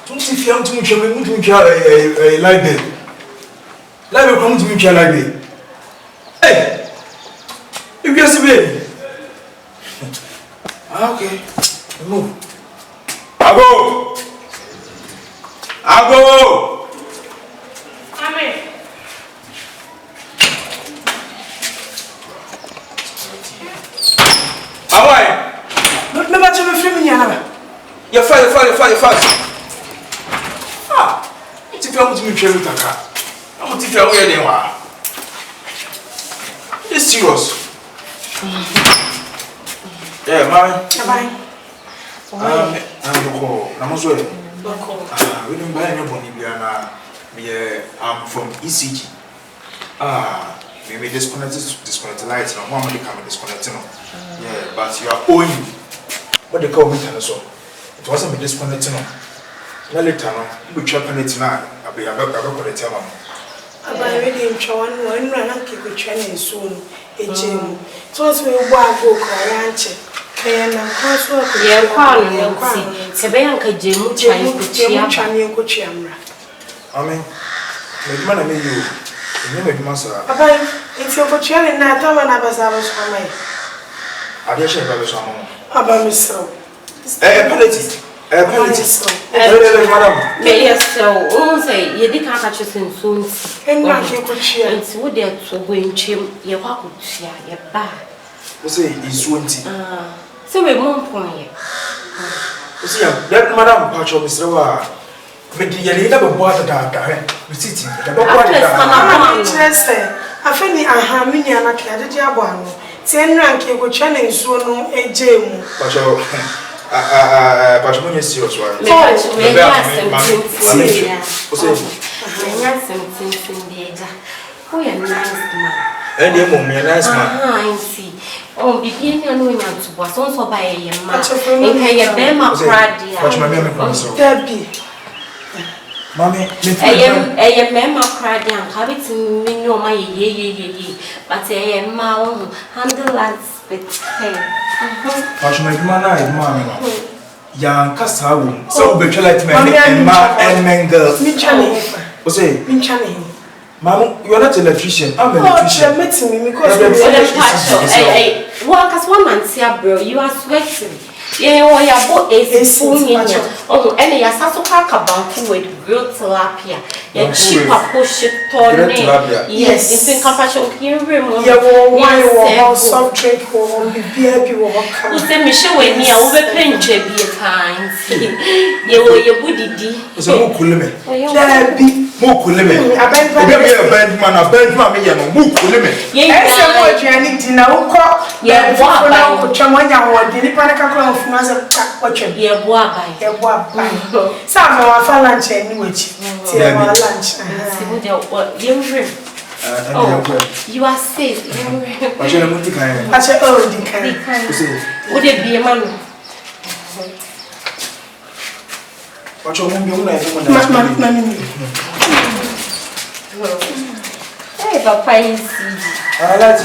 don't see if you want to make a library. Library come to make a library. Hey, if you see baby. Okay, move. Ago. Amen. Away. Never to be filming yana. You're fine. If you want to make sure you take her. I'm going to tell you anyway. It's serious. Yeah, man. I'm sorry. We don't buy anybody. I'm from ECG. Maybe disconnect lights. I'm going to come disconnecting. Yeah, but you are owing what they call me. It wasn't be disconnecting. No later, we check on it now. I'll be able to tell them. I'm ready to show one run keep a training soon. A gym. So as we walk, go ranch. Can I cross your quality? Sebenka Jim Chinese Cochiamra. I mean, the man I made you. You make master. About if you're for children, not all of us are for me. I guess I have some. About me so. Penalty. Madam. Yes, so say you did not catch us in soon. And not you could share. It's wood there to win chim, your walk would share your bag. You say it's 20. So we won't point. You see, that Madam Pacho, Mr. Wa, but you never bought that. We sit in the interested. I think I have many and I can't jab one. 10 rank you could challenge soon a gym. Pacho, when you see us, right? And you are nice man. I see. Oh, begin your knowing to was also by a man. Okay, a bema crady. Watch my memory. Debbie. Mommy, a mema crady and have it in me no my ye, but a man handle as with Watch my man, young Cassaw, so better like me and Mangle. Minchani. Mama, you are not an electrician. I'm an electrician. Meeting me because work as one man, see, bro, you are sweating. Yeah, or your boat is spoon in you. Oh, and your sasso pack about with grilled tilapia. Your cheap push it torn. Yes, it's in compassion. Here, wine, soft drink, or beer, people who send me show me a overpaying be a time. You were your woody. So, cool me. There be more cool me. A band man, a book cool me. Yes, I need to know. Yeah, what Chamania, the Nipanaca of Nazar, watch him. Yeah, what by some of our lunch anyway. Lunch. You are safe. I said, oh, would it be a man? What's your name? Hey, Papa, I like to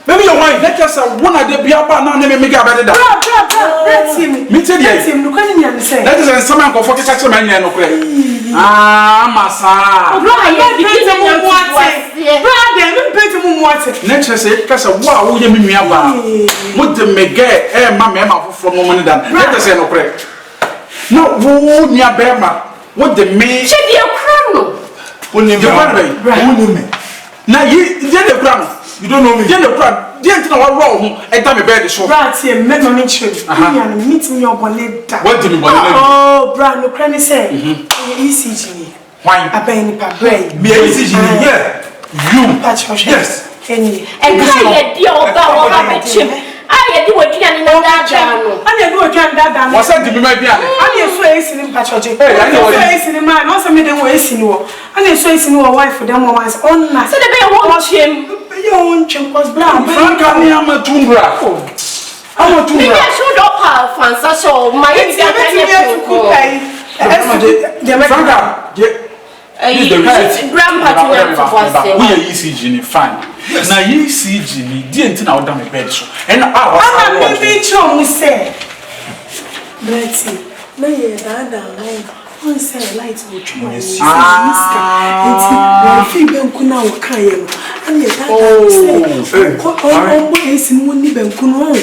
maybe your wine. Let us one of the Biapa now name me about that. That's him. That's him. Look at him. That is someone go for the tax man. Massa. Next say, because of wow, you mean me about. Would the make a mamma from woman than let us say no pray. No, who near Bema? What the me? Should be a crown. Only the one way. Now you did the crown. You don't know me. Then the crown. didn't know what wrong. And tell me bed is so right here, men on each other. Meet me your bonnet. What did you want? Oh, Brand, no cranny say. ECG. Why? I pay any brain. Me ECG. Yeah. You. Yes. And I dear about what chim. I do what you can in that channel. I do what you can that. What's that to be my piano? I need to face in Patrick. I know what is in the man. Also, made them waste in war. I need to face in your wife for them once on night. So the bear won't him. Your own chim was brown. Frank, I'm a tumbra. I'm a tumbra. I showed up her fancy, so my grandpa we are ECG fine. Now ECG didn't know down the bed so. And I'm a baby chum we say. Betty, no, yeah, one say light will try. It's my feeble kuna wakayo. And yet, I say, in one even kuno.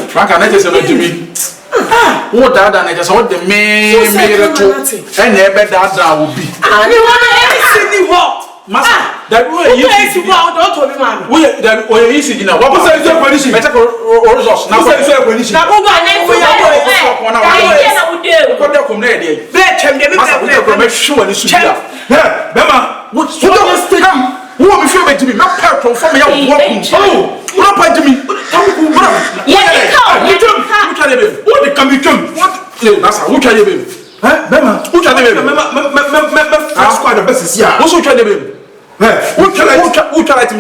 Frank, I just said to me. What that just what the main miracle and never that will be. And you want to what? Master, that way you see what don't tell me, man. We that way you see now. What was the condition? Better results. Now, what's the condition? Now, who got name for you? What the community? Let him get me sure and it's yeah, Bema, what's the stick? Who will be filming to me? Not part from me. Walking. Oh, what happened to me? What the commission? What? That's how. Who try the Bema? Who try the Bema? Squad the best is here. Who try the Bema? Who try to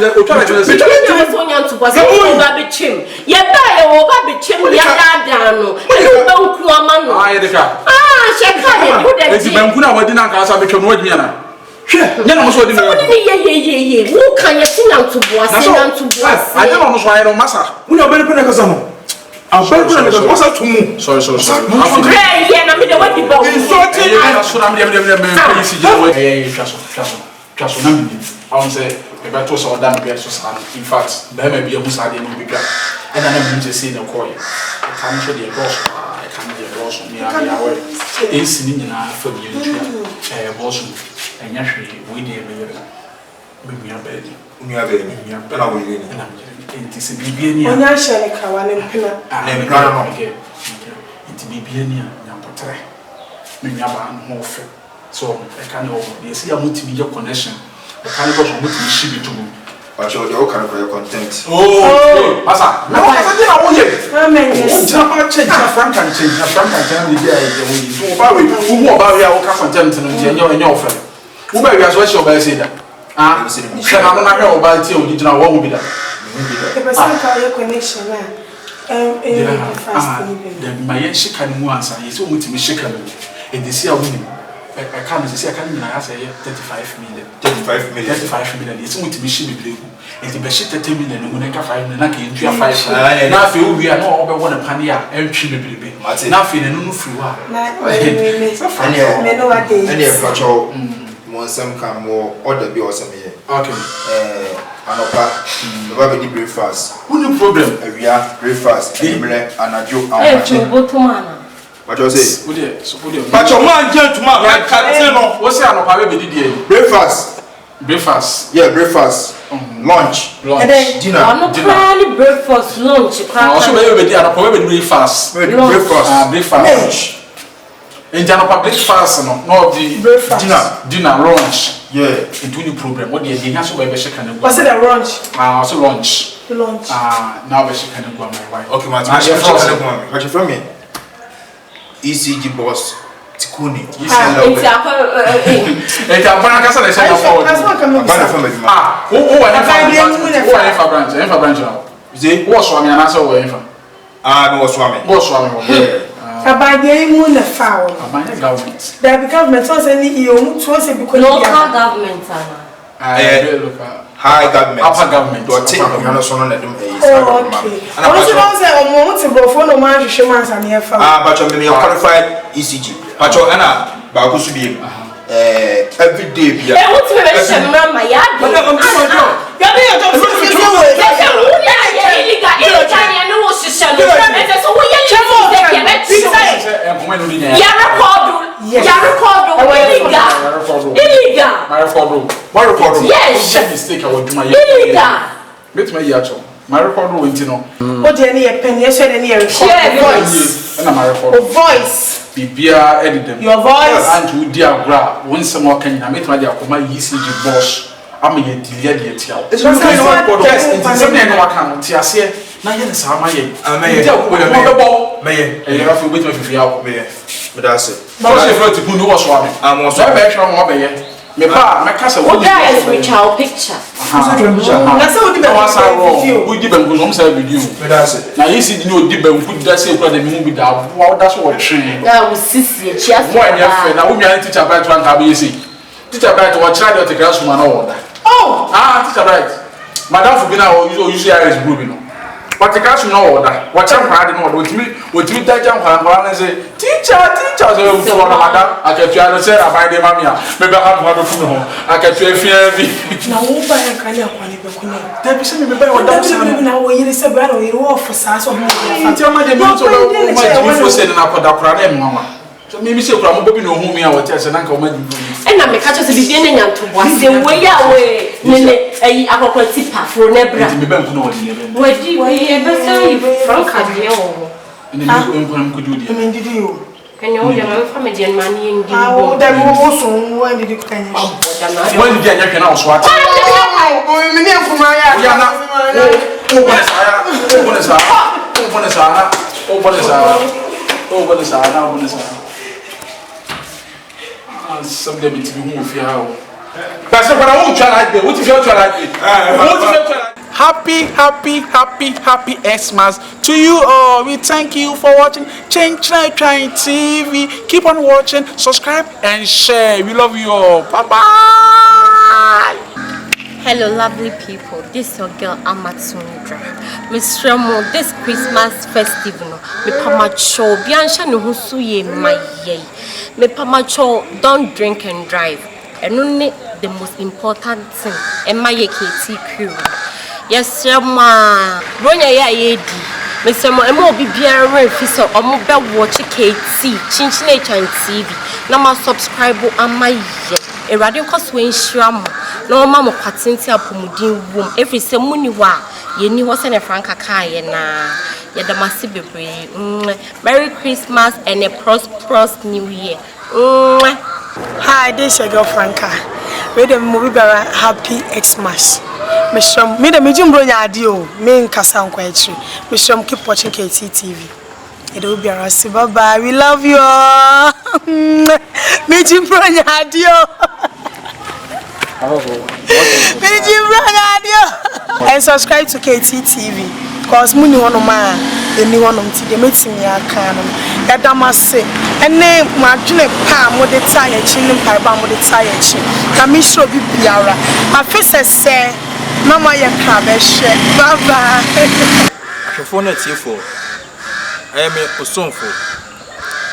I say, if I told someone that, in fact, there may be a Musadi and bigger. And I don't to see the coin. I can't show the boss. I can't be a boss on me. I mean, I will. It's in our family, a boss, and actually, we did maybe a bed. We are very near, but I will in it is a BBN. And I shall a Kawan and Pina. I am proud of it. It's BBN, Yampatre. Maybe I'm more fair. So I can't over. They see a multimedia connection. I can't go from what you ship it to me. But you're all kind of your content. Oh, Massa. No, I said, I want it. I change Frank and change Frank and tell me who about your content and your friend. Who may be as well your best either. Ah, I'm not here about you. Did you know what will be that? The person call your connection. Then my chicken once is only to be shaken. And they see a woman. I can't say I can't even ask 35 million. 35 million. 35 million. It's going to be shipped. It's the best 30 million. I'm going to 5 million. I'm 5. Now, if we are not over 1 penny, I'm cheap. Now, if you're no free, some come more order be awesome here. Okay. And over the breakfast. Who no problem? We are breakfast. And a joke. What you say? But your man gentleman, what's the breakfast? Breakfast. Yeah, breakfast. Lunch. Dinner. Dinner. Breakfast, lunch. Also, breakfast. Breakfast. Lunch. In general, breakfast, no, the dinner, lunch. Yeah. It's any problem. What do you have to wear? Was it a lunch? Also lunch. Lunch. Now we should kind of go my wife. Okay, what you from me? ECG boss Tikuni. It's a branch. What's wrong? And answer where no swimming. What's wrong? About the moon a foul. Government. The government was any you was a local government. High government, upper government. Do I take a son on them? Okay. And I was a moment to go for no man to show us and here. But you're qualified ECG. But you're Anna, Bagus be every day. I want to mention my yard. But I'm illegal. Yes. Mistake I would do my illegal. my record went no o de ne ye pen ye so de ne ye record voice na my record voice bibia edit them your voice and we dia gra won some more kan na metima dia akoma ECG boss am ye delia dia tia it's not record test into something no account ti ase na ye sa ma ye dia ko bebo me ye e ra fi wetin fi ya me ye but that's it but she float ku no was so am am so be try mo be ye me pa me ka se what guys with our picture na se o di be wasa ro o di be nko so say video but that's it na you see no di be nko da say kura de me mu bi da wa da so wo twen na we sisi e chia mo anya fe na wo nwa teacher bright one ka be say teacher bright wo try the class room na wo da oh teacher bright madam for be na o use iris blue bi no but the class room na wo da wo try kwa de no wo timi da jam kwa na say teacher so for na madam akatua no say abai de mamia me be ha no fu no akatua fia bi na wo ba ya kan ya kwa ne be kunya da bi say me be wo da so na wo yiri se bra no yiri wo for sa so mo fa ti ma de mi so do ma ti fo say na koda kura na em mama so me say kura mo bobi no hu mi a wo ti say na nka o ma di na me ka cho se bibie ne nyantobo ase we ya we ne ayi akokora tipa fro ne bra me be nko no wadi ne be wadi we e be say franka de o ne me nko ko di me ndidi o kanya o de ma fa me de man ye ndi o da mo wo so wo ndidi ko kanya wani di anya hwe na so ati o me ne kuma ya ya na o bone sa some dem ti bi hu fi ha o pase para wo twa like be wo ti fi twa like happy Xmas to you all. We thank you for watching Change Trying TV. Keep on watching, subscribe and share. We love you all. Bye bye. Hello lovely people, this is your girl Amatundra. Miss Remo, this Christmas festival, me pamacho, biansha no husu ye maye. Me pamacho, don't drink and drive. And only the most important thing, and my KT crew. Yes, ma. Bronya ya yedi. Mr. Mo, emo bi biara fi so omo be watch KT, Chinchine Chan TV. Na ma subscribe amaye. Erade nkoso enhira mo. Na ma mo kwatenti apomudin wom. Every se muni wa, ye ni ho se ne franka kaye na. Ye da masi bebre. Merry Christmas and a prosperous new year. Hi, this is your girl Franca. We the movie bara Happy Xmas. Mishram, me the medium bro nya adio, me nkasa nkwa echi. Mishram, keep watching KT TV. It will be around. Bye bye. We love you all. Medium bro nya adio. Medium bro nya adio. And subscribe to KT TV. Cause muni wono ma eni wono mti de metimi aka no ya damase ene madwene pa mo de tie chi ni pa ba mo de tie chi na mi sho bi biara afisese na ma ye kra be hwe bye bye Afofo na tiefo ayeme osonfo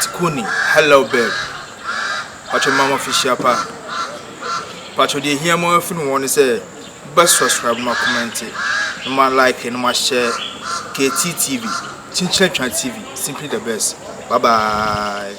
tikuni hello babe pacho mama official pa pacho de hia mo afunu won say best subscribe ma comment ma like and ma share KT TV Chinchine TV simply the best. Bye bye.